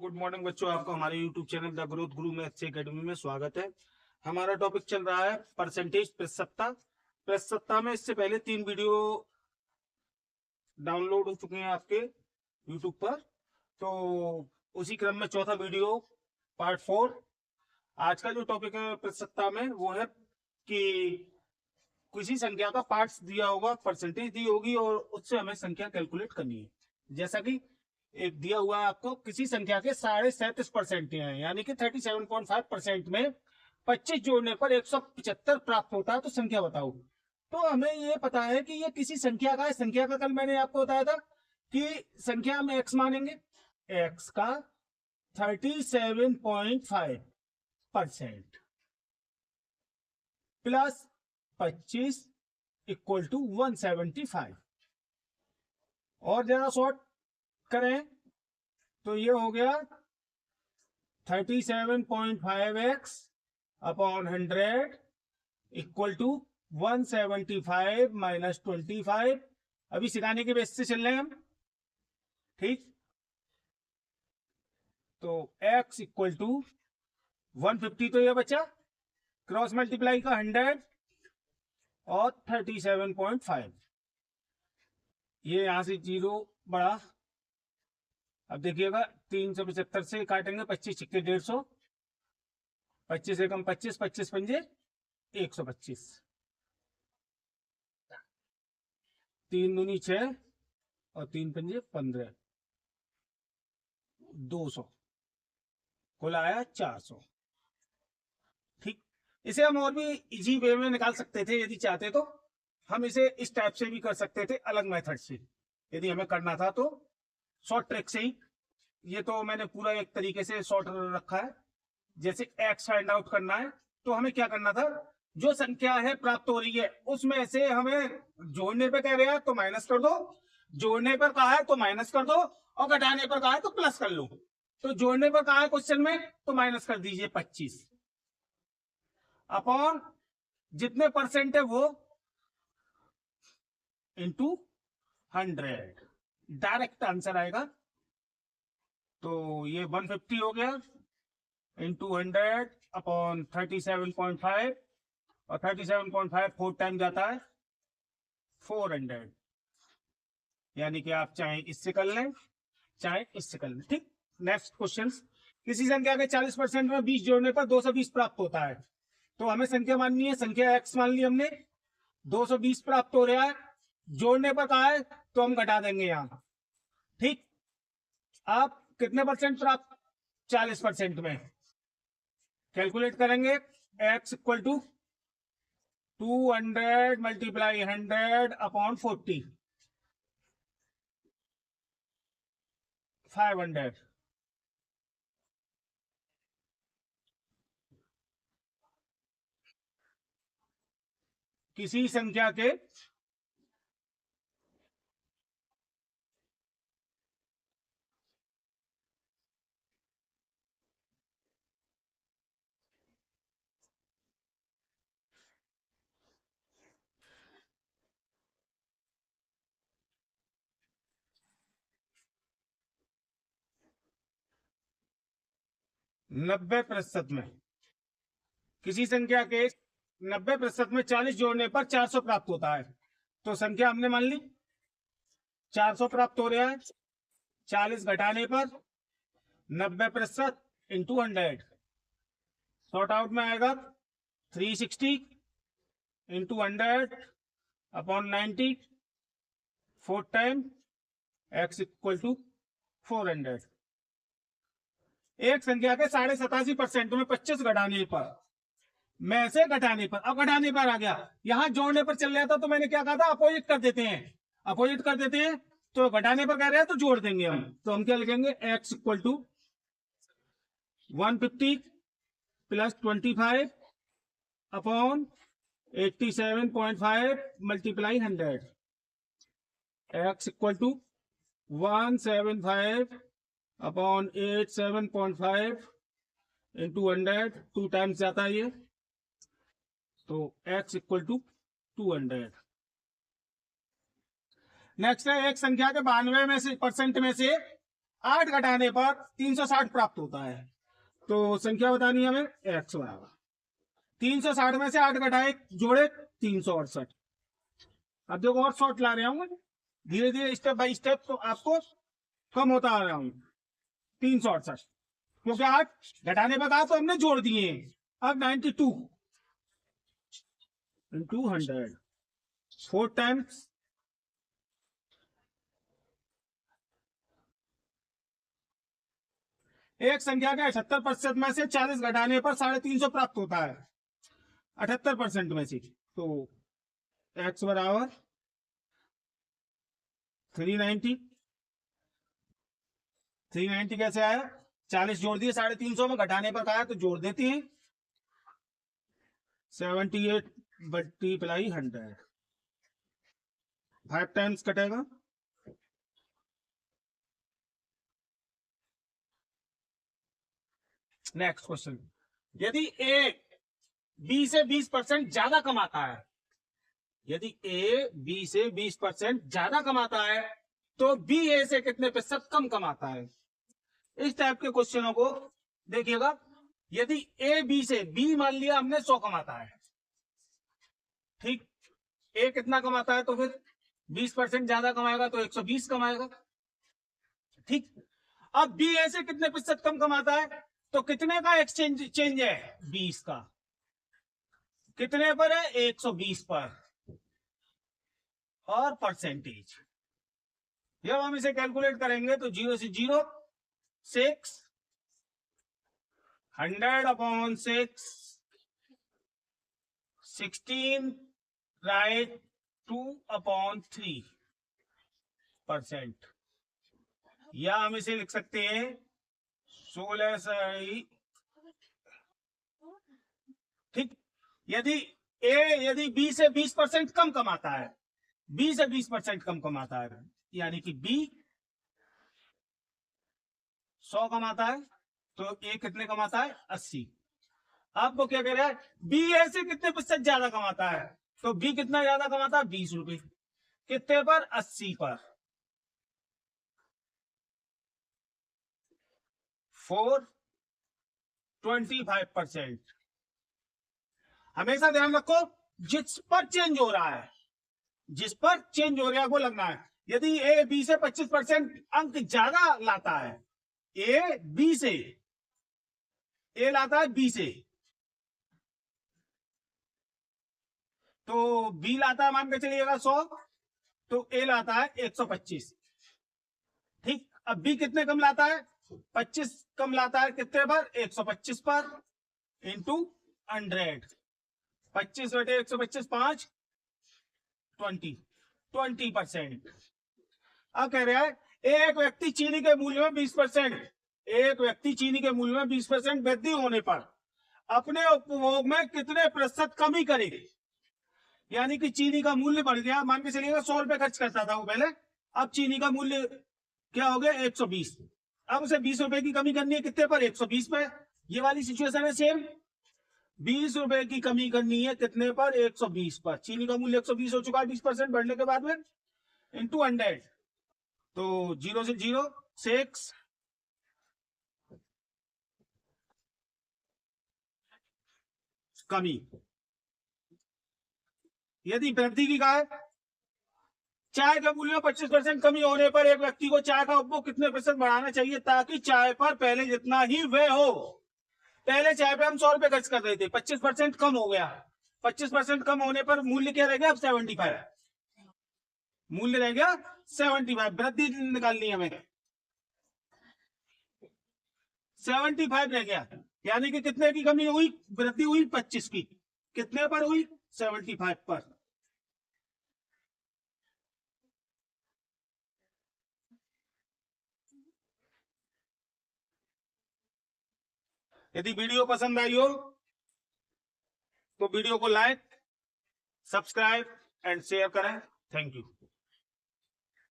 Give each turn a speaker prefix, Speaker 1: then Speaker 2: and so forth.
Speaker 1: Good morning बच्चों, आपका हमारे YouTube channel the growth Guru maths academy में स्वागत है। हमारा टॉपिक चल रहा है परसेंटेज प्रतिशतता। प्रतिशतता में इससे पहले 3 वीडियो डाउनलोड हो चुके हैं आपके यूट्यूब पर, तो उसी क्रम में चौथा वीडियो पार्ट 4। आज का जो टॉपिक है प्रतिशतता में वो है कि किसी संख्या का पार्ट्स दिया होगा, परसेंटेज दी होगी और उससे हमें संख्या कैलकुलेट करनी है। जैसा कि एक दिया हुआ है आपको, किसी संख्या के 37.5% है, यानी कि 37.5% में 25 जोड़ने पर 175 प्राप्त होता है, तो संख्या बताओ। तो हमें ये पता है कि ये किसी संख्या का है। संख्या का कल मैंने आपको बताया था कि संख्या में x मानेंगे, x का 37.5% प्लस 25 इक्वल टू 175। और जरा शॉर्ट करें तो ये हो गया 37.5x upon 100 equal to 175 minus 25। अभी सिखाने के बेस से चल रहे हैं हम, ठीक। तो x इक्वल टू 150, तो ये बचा क्रॉस मल्टीप्लाई का 100 और 37.5। ये यहां से 0 बढ़ा। अब देखिएगा 375 से काटेंगे 25 छिक्के 150, 25 से कम 25, 25 पंजे 125, 3 दूनी 6 और 3 पंजे 15, 200, कुल आया 400। ठीक, इसे हम और भी इजी वे में निकाल सकते थे यदि चाहते तो। हम इसे इस टाइप से भी कर सकते थे, अलग मेथड से, यदि हमें करना था तो शॉर्ट ट्रिक से ही। ये तो मैंने पूरा एक तरीके से शॉर्ट रखा है। जैसे x फाइंड आउट करना है तो हमें क्या करना था, जो संख्या है प्राप्त हो रही है उसमें से हमें जोड़ने पे कह रहे हैं तो माइनस कर दो, जोड़ने पर कहा है तो माइनस कर दो, और घटाने पर कहा है तो प्लस कर लो। तो जोड़ने पर कहा है क्वेश्चन में तो माइनस कर दीजिए 25 अपॉन जितने परसेंट है वो इंटू 100, डायरेक्ट आंसर आएगा। तो ये 150 हो गया इंटू 100 अपॉन 37.5, और 37.5 4 टाइम जाता है 400, यानी कि आप चाहे इससे कर लें चाहे इससे कर लें। ठीक, नेक्स्ट क्वेश्चन। किसी संख्या के 40% में 20 जोड़ने पर 220 प्राप्त होता है, तो हमें संख्या माननी है। संख्या x मान ली हमने, 220 प्राप्त हो रहा है, जोड़ने पर कहा है तो हम घटा देंगे यहां। ठीक, आप कितने परसेंट प्राप्त, 40% में कैलकुलेट करेंगे। x equal to 200 multiply 100 upon 40, 500। किसी संख्या के 90% में, किसी संख्या के 90% में 40 जोड़ने पर 400 प्राप्त होता है, तो संख्या हमने मान ली 400 प्राप्त हो रहा है। 40 घटाने पर 90% इंटू 100, शॉर्ट आउट में आएगा 360 into 100 upon 90, 4 time x equal to 400। एक संख्या के 87.5% में 25 घटाने पर, में से घटाने पर, अब घटाने पर आ गया, यहां जोड़ने पर चल रहा था तो मैंने क्या कहा था, अपोजिट कर देते हैं, अपोजिट कर देते हैं। तो घटाने पर कह रहे हैं तो जोड़ देंगे हम, तो हम क्या लिखेंगे, x equal to 150 plus 25 upon 87.5 multiply 100, x equal to 175 upon 87.5 into 100, 2 times जाता है ये, तो x इक्वल टू 200। नेक्स्ट है, एक संख्या के 92 में से परसेंट में से 8 घटाने पर 360 प्राप्त होता है। तो संख्या बतानी है हमें, x बराबर 360 में से 8 घटाए जोड़े 368। अब देखो और शॉर्ट ला रहा हूँ धीरे धीरे, स्टेप बाय स्टेप, तो आपको कम होता आ रहा हूँ। 368 क्योंकि 8 घटाने पर कहा तो हमने जोड़ दिए। अब 92 into 100 4 टाइम्स एक संख्या के 78% में से 40 घटाने पर 350 प्राप्त होता है। 78% में से, तो x बराबर 390। 390 कैसे आया? 40 जोड़ दिए 350 में, घटाने पर कहा तो जोड़ देते हैं। 78 मल्टीप्लाई 100 5 टाइम्स कटेगा। नेक्स्ट क्वेश्चन, यदि ए बी से 20% ज्यादा कमाता है, यदि ए बी से 20% ज्यादा कमाता है तो बी ए से कितने प्रतिशत कम कमाता है? इस टाइप के क्वेश्चनों को देखिएगा। यदि ए बी से, बी मान लिया हमने 100 कमाता है, ठीक, ए कितना कमाता है तो फिर 20% ज्यादा कमाएगा तो 120 कमाएगा, ठीक। अब बी ए से कितने प्रतिशत कम कमाता है, तो कितने का एक्सचेंज चेंज है? 20 का। कितने पर है? 120 पर। और परसेंटेज, जब हम इसे कैलकुलेट करेंगे तो 0 से 0 6 100/6 16 राइट 2/3%, या हम इसे लिख सकते हैं 16 सही, ठीक। यदि बी से 20% कम कमाता है, बी से 20% कम कमाता है, यानी कि बी 100 कमाता है तो ए कितने कमाता है? 80। अब वो क्या कह रहा है, बी ए से कितने प्रतिशत ज्यादा कमाता है, तो बी कितना ज्यादा कमाता है? 20 रुपए। कितने पर? 80 पर। 425%। हमेशा ध्यान रखो, जिस पर चेंज हो रहा है, जिस पर चेंज हो रहा है वो लगना है। यदि ए बी से 25% अंक ज्यादा लाता है, ए बी से, ए लाता है बी से, तो बी लाता है मान के चलिएगा 100, तो ए लाता है 125, ठीक। अब बी कितने कम लाता है? 25 कम लाता है, कितने पर? 125 पर, इंटू 100। 25 बटे 125 5 20%। अब कह रहा है एक व्यक्ति चीनी के मूल्य में 20%, एक व्यक्ति चीनी के मूल्य में 20% वृद्धि होने पर अपने उपभोग में कितने प्रतिशत कमी करेगी? यानी कि चीनी का मूल्य बढ़ गया, मान के चलिएगा 100 रुपए खर्च करता था वो पहले, अब चीनी का मूल्य क्या हो गया? 120। अब उसे 20 रुपए की कमी करनी है, कितने पर? 120 पे। ये वाली सिचुएशन है सेम, 20 रुपए की कमी करनी है, कितने पर? 120 पर। चीनी का मूल्य 120 हो चुका है 20% बढ़ने के बाद में, इंटू 100, तो 0 से 0 6 कमी। यदि वृद्धि की कहा है, चाय के मूल्य में 25% कमी होने पर एक व्यक्ति को चाय का उपभोग कितने प्रतिशत बढ़ाना चाहिए ताकि चाय पर पहले जितना ही व्यय हो? पहले चाय पे हम 100 रुपए खर्च कर रहे थे, 25% कम हो गया, 25% कम होने पर मूल्य क्या रह गया? अब 75 मूल्य रह गया 75। वृद्धि निकालनी है हमें, 75 रह गया, यानी कि कितने की कमी हुई? वृद्धि हुई 25 की, कितने पर हुई? 75 पर। यदि वीडियो पसंद आई हो तो वीडियो को लाइक, सब्सक्राइब एंड शेयर करें। Thank you.